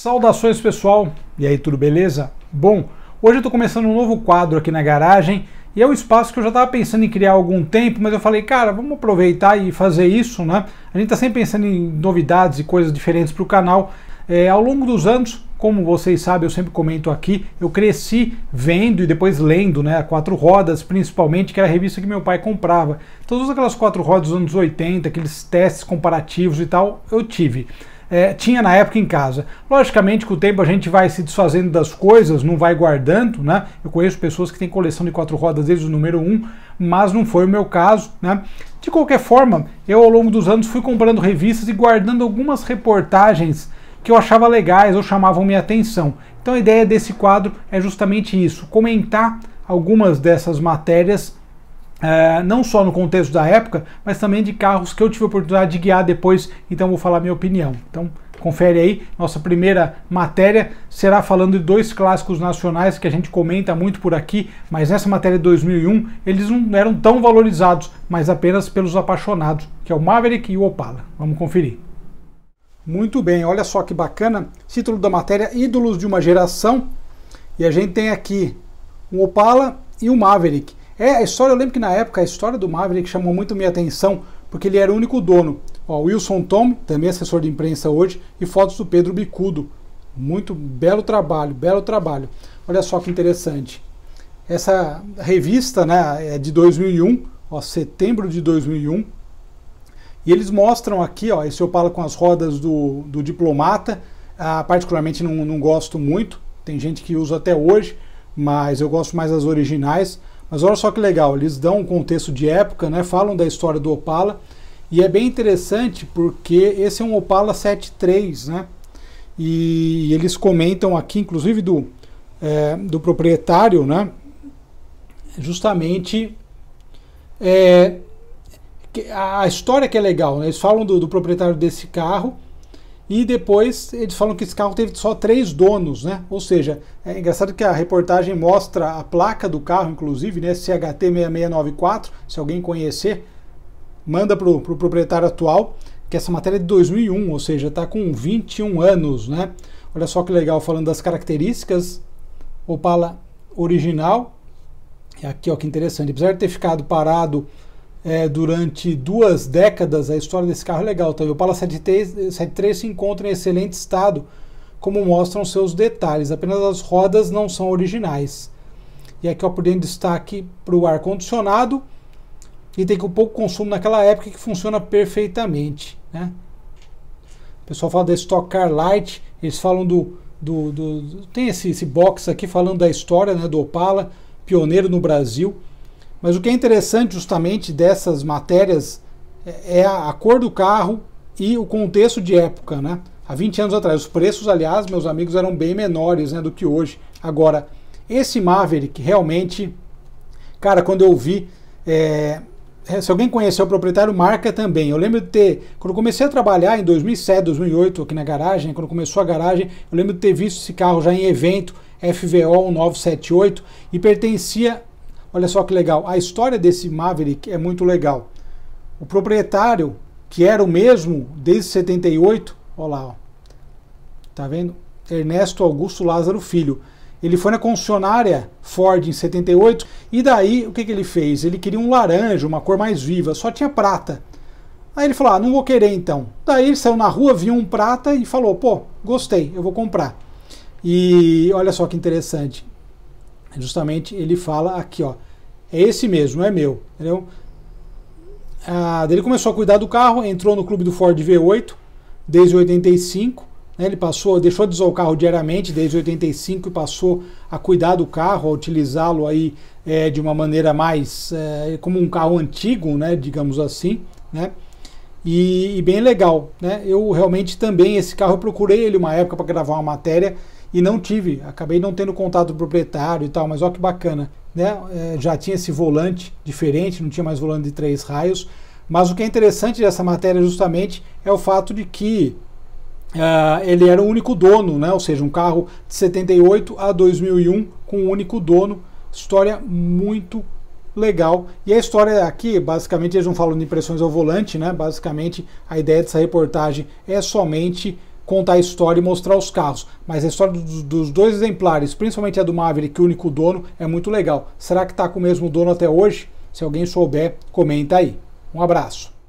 Saudações pessoal, e aí, tudo beleza? Bom, hoje eu estou começando um novo quadro aqui na garagem e é um espaço que eu já estava pensando em criar há algum tempo, mas eu falei, cara, vamos aproveitar e fazer isso, né? A gente está sempre pensando em novidades e coisas diferentes para o canal. Ao longo dos anos, como vocês sabem, eu sempre comento aqui, eu cresci vendo e depois lendo, né, a Quatro Rodas, principalmente, que era a revista que meu pai comprava. Todas aquelas quatro rodas dos anos 80, aqueles testes comparativos e tal, eu tive. Tinha na época em casa. Logicamente, com o tempo a gente vai se desfazendo das coisas, não vai guardando, né? Eu conheço pessoas que têm coleção de quatro rodas desde o número 1, mas não foi o meu caso, né? De qualquer forma, eu ao longo dos anos fui comprando revistas e guardando algumas reportagens que eu achava legais ou chamavam minha atenção. Então a ideia desse quadro é justamente isso, comentar algumas dessas matérias, não só no contexto da época, mas também de carros que eu tive a oportunidade de guiar depois, então vou falar minha opinião. Então confere aí, nossa primeira matéria será falando de dois clássicos nacionais que a gente comenta muito por aqui, mas nessa matéria de 2001 eles não eram tão valorizados, mas apenas pelos apaixonados, que é o Maverick e o Opala. Vamos conferir. Muito bem, olha só que bacana, título da matéria, Ídolos de uma Geração, e a gente tem aqui um Opala e um Maverick. A história, eu lembro que na época a história do Maverick chamou muito minha atenção, porque ele era o único dono. Ó, Wilson Tom, também assessor de imprensa hoje, e fotos do Pedro Bicudo. Muito belo trabalho, belo trabalho. Olha só que interessante. Essa revista, né, é de 2001, ó, setembro de 2001, e eles mostram aqui, ó, esse Opala com as rodas do Diplomata. Particularmente não gosto muito, tem gente que usa até hoje, mas eu gosto mais das originais. Mas olha só que legal, eles dão um contexto de época, né, falam da história do Opala, e é bem interessante porque esse é um Opala 73, né, e eles comentam aqui, inclusive do proprietário, né, justamente a história que é legal, né, eles falam do proprietário desse carro, e depois eles falam que esse carro teve só 3 donos, né? Ou seja, é engraçado que a reportagem mostra a placa do carro, inclusive, né? CHT 6694, se alguém conhecer, manda para o proprietário atual, que essa matéria é de 2001, ou seja, está com 21 anos, né? Olha só que legal, falando das características, Opala original, e aqui ó, que interessante, apesar de ter ficado parado durante 2 décadas, a história desse carro é legal. Então, o Opala 73 se encontra em excelente estado, como mostram seus detalhes. Apenas as rodas não são originais. E aqui, ó, por dentro, destaque para o ar-condicionado. E tem pouco consumo naquela época, que funciona perfeitamente, né? O pessoal fala da Stock Car Light. Eles falam tem esse box aqui falando da história, né, do Opala, pioneiro no Brasil. Mas o que é interessante justamente dessas matérias é a cor do carro e o contexto de época, né? Há 20 anos atrás. Os preços, aliás, meus amigos, eram bem menores, né, do que hoje. Agora, esse Maverick, realmente, cara, quando eu vi, se alguém conheceu o proprietário, marca também. Eu lembro de quando eu comecei a trabalhar em 2007, 2008, aqui na garagem, quando começou a garagem, eu lembro de ter visto esse carro já em evento, FVO 1978, e pertencia... Olha só que legal, a história desse Maverick é muito legal. O proprietário, que era o mesmo desde 78, olha lá, ó, tá vendo? Ernesto Augusto Lázaro Filho. Ele foi na concessionária Ford em 78, e daí o que ele fez? Ele queria um laranja, uma cor mais viva, só tinha prata. Aí ele falou, não vou querer então. Daí ele saiu na rua, viu um prata e falou, pô, gostei, eu vou comprar. E olha só que interessante. Justamente ele fala aqui, ó, é esse mesmo, não é meu, entendeu? Ele começou a cuidar do carro, entrou no clube do Ford V8 desde 85, né, ele deixou de usar o carro diariamente desde 85 e passou a cuidar do carro, a utilizá-lo aí de uma maneira mais como um carro antigo, né, digamos assim, né? E bem legal, né? Eu realmente também esse carro eu procurei ele uma época para gravar uma matéria e não tive, acabei não tendo contato do proprietário e tal, mas olha que bacana, né? Já tinha esse volante diferente, não tinha mais volante de 3 raios, mas o que é interessante dessa matéria justamente é o fato de que ele era o único dono, né? Ou seja, um carro de 78 a 2001 com um único dono, história muito legal. E a história aqui, basicamente, eles não falam de impressões ao volante, né? Basicamente, a ideia dessa reportagem é somente contar a história e mostrar os carros. Mas a história dos dois exemplares, principalmente a do Maverick, o único dono, é muito legal. Será que está com o mesmo dono até hoje? Se alguém souber, comenta aí. Um abraço.